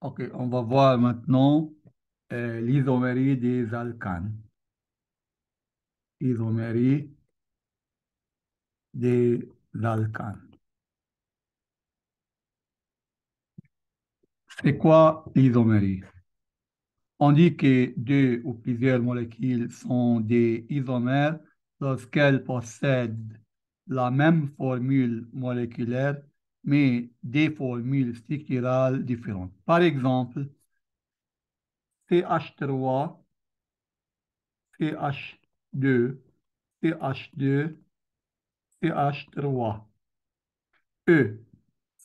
Ok, on va voir maintenant l'isomérie des alcanes. Isomérie des alcanes. C'est quoi l'isomérie? On dit que deux ou plusieurs molécules sont des isomères lorsqu'elles possèdent la même formule moléculaire, mais des formules structurales différentes. Par exemple, CH3, CH2, CH2, CH3, E,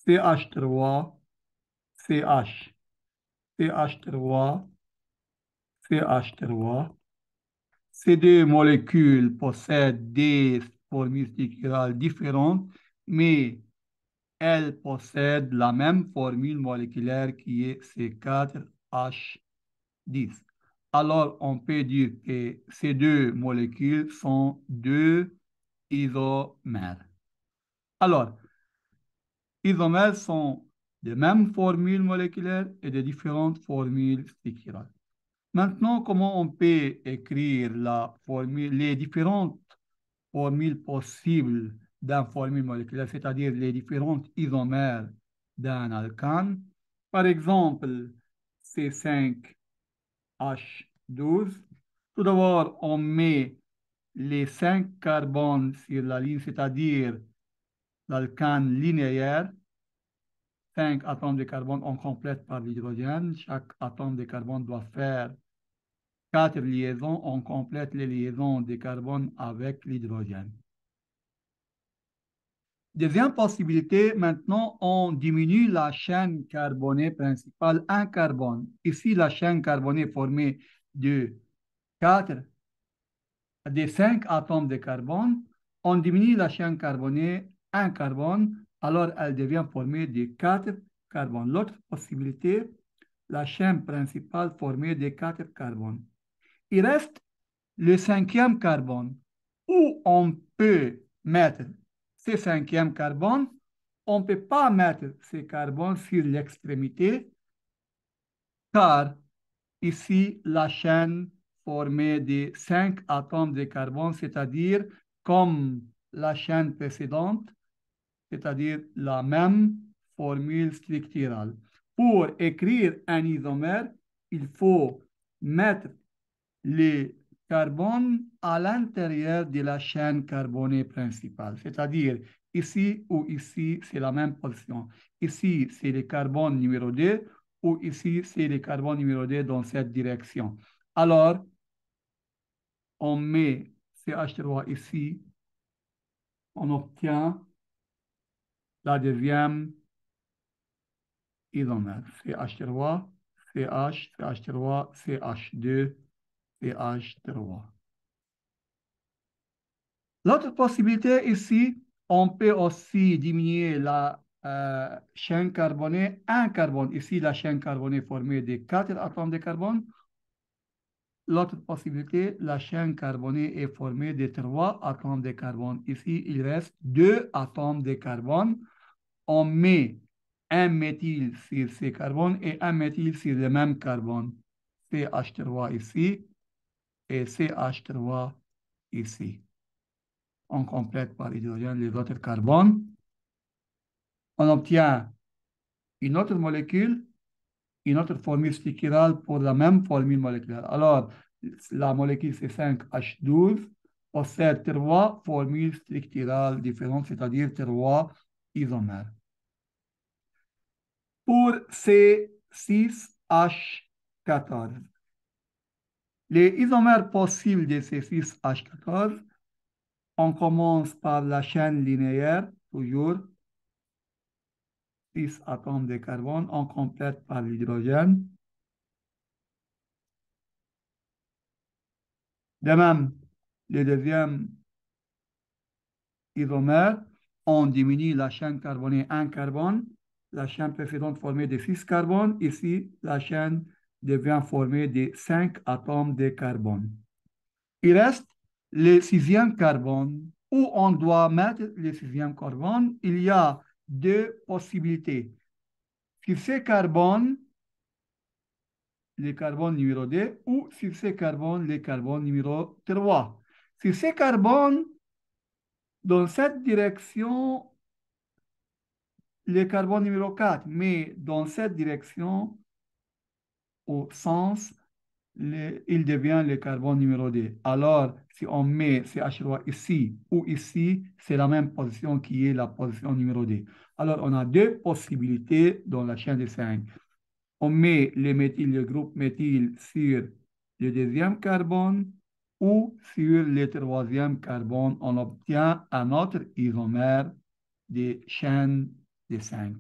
CH3, CH, CH3, CH3. Ces deux molécules possèdent des formules structurales différentes, mais elles possèdent la même formule moléculaire qui est C4H10. Alors, on peut dire que ces deux molécules sont deux isomères. Alors, isomères sont de mêmes formules moléculaires et de différentes formules structurales. Maintenant, comment on peut écrire les différentes formules possibles d'une formule moléculaire, c'est-à-dire les différentes isomères d'un alcane? Par exemple, C5H12. Tout d'abord, on met les 5 carbones sur la ligne, c'est-à-dire l'alcane linéaire. 5 atomes de carbone, on complète par l'hydrogène. Chaque atome de carbone doit faire 4 liaisons. On complète les liaisons de carbone avec l'hydrogène. Deuxième possibilité, maintenant, on diminue la chaîne carbonée principale, un carbone. Ici, la chaîne carbonée est formée de 4 des 5 atomes de carbone. On diminue la chaîne carbonée, un carbone, alors elle devient formée de 4 carbones. L'autre possibilité, la chaîne principale formée de 4 carbones. Il reste le cinquième carbone, où on peut mettre ce cinquième carbone. On ne peut pas mettre ce carbone sur l'extrémité, car ici, la chaîne formée de 5 atomes de carbone, c'est-à-dire comme la chaîne précédente, c'est-à-dire la même formule structurale. Pour écrire un isomère, il faut mettre le carbone à l'intérieur de la chaîne carbonée principale, c'est-à-dire ici ou ici, c'est la même position. Ici, c'est le carbone numéro 2 ou ici, c'est le carbone numéro 2 dans cette direction. Alors, on met CH3 ici, on obtient la deuxième isomère. CH3, CH, CH3, CH2, CH3. L'autre possibilité ici, on peut aussi diminuer la chaîne carbonée, un carbone. Ici, la chaîne carbonée est formée de 4 atomes de carbone. L'autre possibilité, la chaîne carbonée est formée de 3 atomes de carbone. Ici, il reste 2 atomes de carbone. On met un méthyle sur ces carbones et un méthyle sur le même carbone. CH3 ici et CH3 ici. On complète par hydrogène les autres carbones. On obtient une autre molécule, une autre formule structurale pour la même formule moléculaire. Alors, la molécule C5H12 possède 3 formules structurales différentes, c'est-à-dire 3 isomères. Pour C6H14, les isomères possibles de C6H14, on commence par la chaîne linéaire, toujours 6 atomes de carbone, on complète par l'hydrogène. De même, le deuxième isomère, on diminue la chaîne carbonée 1 carbone, la chaîne précédente formée de 6 carbones. Ici, la chaîne devient formée de 5 atomes de carbone. Il reste le sixième carbone. Où on doit mettre le sixième carbone? Il y a deux possibilités. Sur ce carbone, le carbone numéro 2 ou sur ce carbone, le carbone numéro 3. Sur ce carbone, dans cette direction, le carbone numéro 4, mais dans cette direction, au sens, il devient le carbone numéro 2. Alors, si on met CH3 ici ou ici, c'est la même position qui est la position numéro 2. Alors, on a deux possibilités dans la chaîne de 5. On met le groupe méthyle sur le deuxième carbone ou sur le troisième carbone. On obtient un autre isomère de chaîne de 5.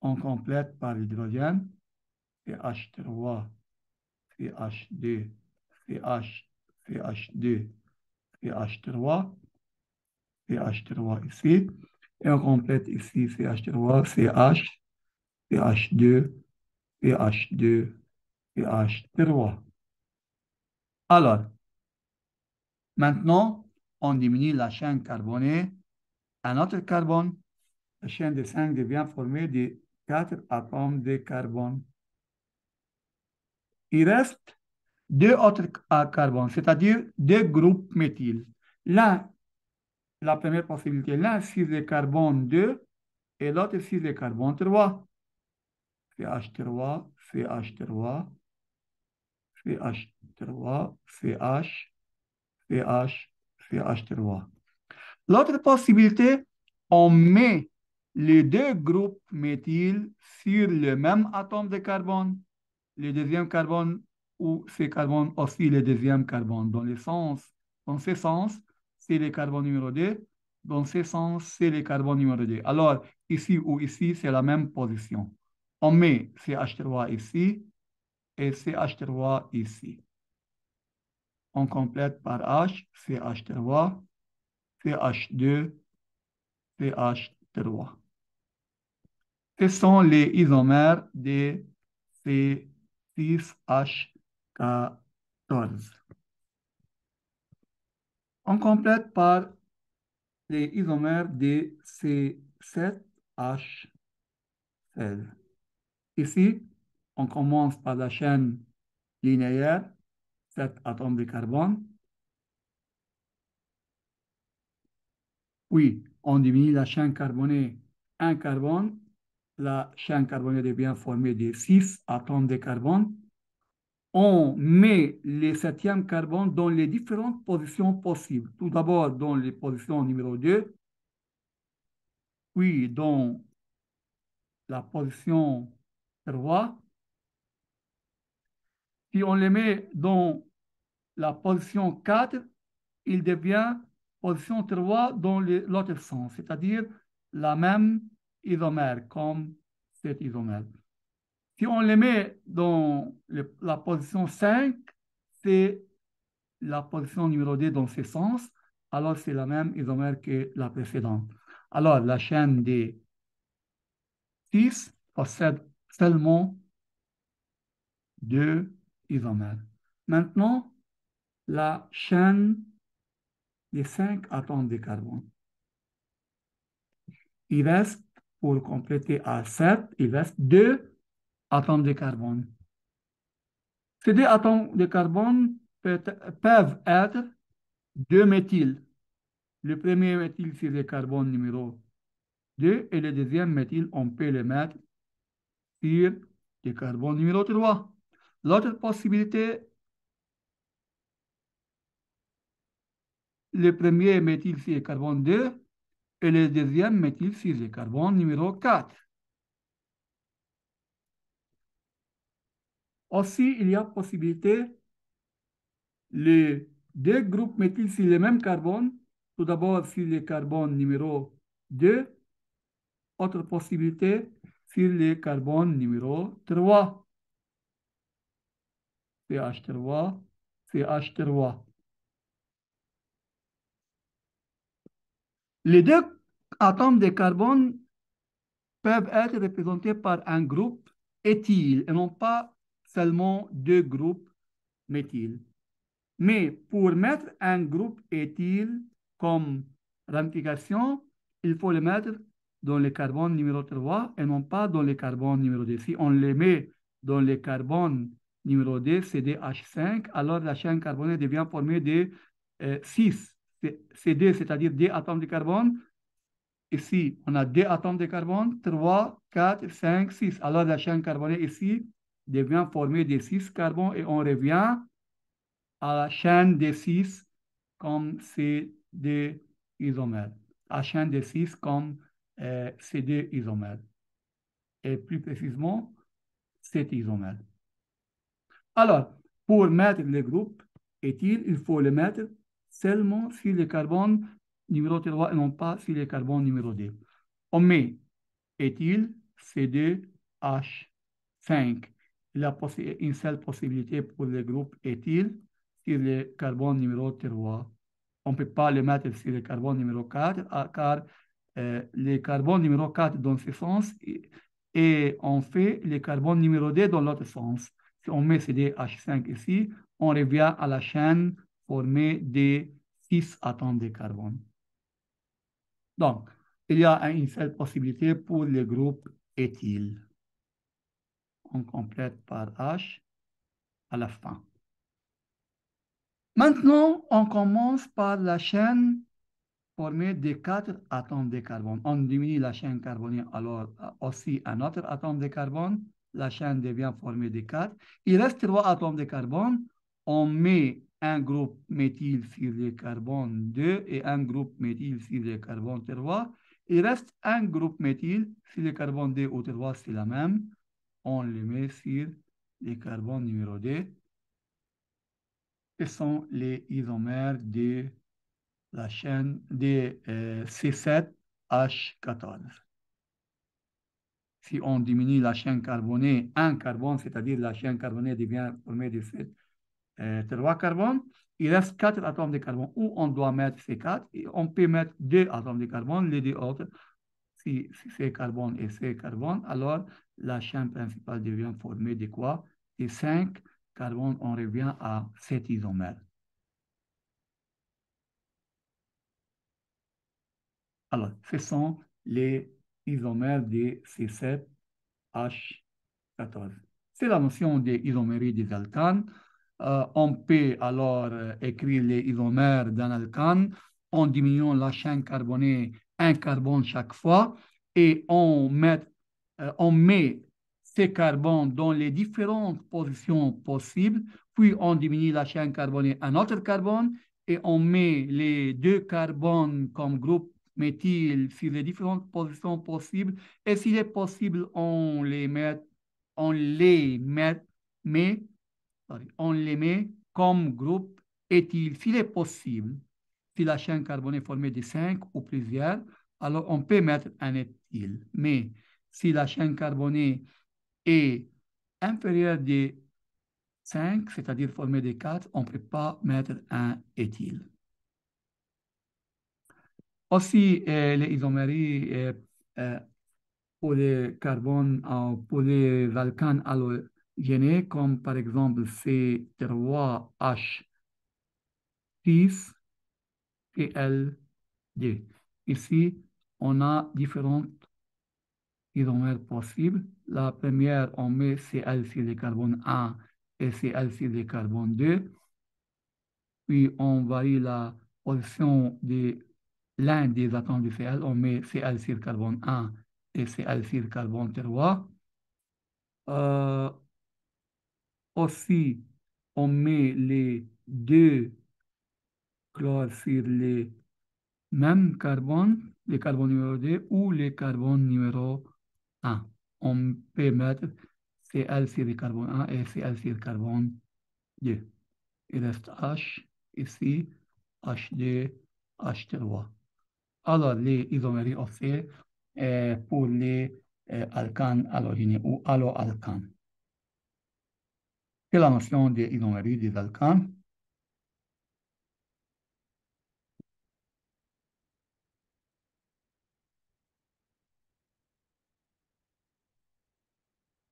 On complète par l'hydrogène, CH3, CH2, CH, CH2, CH3, CH3 ici. Et on complète ici CH3, CH, CH2, CH2, CH3. Alors, maintenant, on diminue la chaîne carbonée. Un autre carbone, la chaîne de 5 devient formée de 4 atomes de carbone. Il reste deux autres carbones, c'est-à-dire deux groupes méthyl. L'un, la première possibilité, l'un sur le carbone 2 et l'autre sur le carbone 3. CH3, CH3, CH3, CH, CH, CH3. L'autre possibilité, on met les deux groupes méthyl sur le même atome de carbone, le deuxième carbone ou ce carbone aussi le deuxième carbone. Dans ce sens, c'est le carbone numéro 2. Dans ce sens, c'est le carbone numéro 2. Alors, ici ou ici, c'est la même position. On met CH3 ici et CH3 ici. On complète par H, CH3, CH2, CH3. Ce sont les isomères de C6H14. On complète par les isomères de C7H16. Ici, on commence par la chaîne linéaire, 7 atomes de carbone. Puis, on diminue la chaîne carbonée, un carbone. La chaîne carbonée devient formée de 6 atomes de carbone. On met le septième carbone dans les différentes positions possibles. Tout d'abord dans les positions numéro 2, puis dans la position 3. Si on les met dans la position 4, il devient position 3 dans l'autre sens, c'est-à-dire la même isomère comme cet isomère. Si on les met dans la position 5, c'est la position numéro 2 dans ce sens, alors c'est la même isomère que la précédente. Alors, la chaîne des 6 possède seulement 2 isomères. Maintenant, la chaîne des 5 atomes de carbone. Il reste, pour compléter à 7, il reste 2 atomes de carbone. Ces 2 atomes de carbone peuvent être 2 méthyl. Le premier méthyl, c'est le carbone numéro 2 et le deuxième méthyl, on peut le mettre sur le carbone numéro 3. L'autre possibilité, le premier méthyl, c'est le carbone 2 et le deuxième méthyl, c'est le carbone numéro 4. Aussi, il y a possibilité, les deux groupes méthyl sur le même carbone, tout d'abord sur le carbone numéro 2, autre possibilité sur le carbone numéro 3. CH3, CH3. Les deux atomes de carbone peuvent être représentés par un groupe éthyle et non pas seulement deux groupes méthyl. Mais pour mettre un groupe éthyle comme ramification, il faut le mettre dans le carbone numéro 3 et non pas dans le carbone numéro 2. Si on le met dont le carbone numéro D, c'est DH5, alors la chaîne carbonée devient formée de 6 CD, c'est-à-dire des atomes de carbone. Ici, on a deux atomes de carbone, 3, 4, 5, 6. Alors la chaîne carbonée ici devient formée de 6 carbones et on revient à la chaîne de 6 comme CD isomère. La chaîne de 6 comme CD isomère. Et plus précisément, cet isomère. Alors, pour mettre le groupe éthyle, il faut le mettre seulement sur le carbone numéro 3 et non pas sur le carbone numéro 2. On met éthyle C2H5. Il y a une seule possibilité pour le groupe éthyle sur le carbone numéro 3. On ne peut pas le mettre sur le carbone numéro 4 car le carbone numéro 4 dans ce sens et on fait le carbone numéro 2 dans l'autre sens. Si on met CDH5 ici, on revient à la chaîne formée de 6 atomes de carbone. Donc, il y a une seule possibilité pour le groupe éthyle. On complète par H à la fin. Maintenant, on commence par la chaîne formée de 4 atomes de carbone. On diminue la chaîne carbonée, alors aussi un autre atome de carbone. La chaîne devient formée de 4. Il reste 3 atomes de carbone. On met un groupe méthyle sur le carbone 2 et un groupe méthyle sur le carbone 3. Il reste un groupe méthyle sur le carbone 2 ou 3, c'est la même. On le met sur le carbone numéro 2. Ce sont les isomères de la chaîne de C7H14. Si on diminue la chaîne carbonée, un carbone, c'est-à-dire la chaîne carbonée devient formée de 3 carbones, il reste 4 atomes de carbone où on doit mettre ces 4 et on peut mettre 2 atomes de carbone, les deux autres, si c'est carbone et c'est carbone, alors la chaîne principale devient formée de quoi? De 5 carbones, on revient à 7 isomères. Alors, ce sont les isomères de C7H14. C'est la notion des isoméries des alcanes. On peut alors écrire les isomères d'un alcane en diminuant la chaîne carbonée un carbone chaque fois et on met ces carbones dans les différentes positions possibles, puis on diminue la chaîne carbonée un autre carbone et on met les deux carbones comme groupe méthyle sur les différentes positions possibles et s'il est possible, on les met comme groupe éthyle. S'il est possible, si la chaîne carbonée est formée de 5 ou plusieurs, alors on peut mettre un éthyle. Mais si la chaîne carbonée est inférieure de 5, c'est-à-dire formée de 4, on ne peut pas mettre un éthyle. Aussi, les isoméries pour les carbones, pour les alcanes halogénés, comme par exemple C3H6 et L2. Ici, on a différentes isomères possibles. La première, on met Cl sur le carbone 1 et Cl sur le carbone 2. Puis, on varie la position de l'un des atomes de Cl. On met Cl sur carbone 1 et Cl sur carbone 3. Aussi, on met les deux chlores sur les mêmes carbones, le carbone numéro 2 ou le carbone numéro 1. On peut mettre Cl sur le carbone 1 et Cl sur le carbone 2. Il reste H ici, H2, H3. Alors, les isoméries aussi pour les alcanes halogénés ou haloalcanes. C'est la notion des isoméries des alcanes.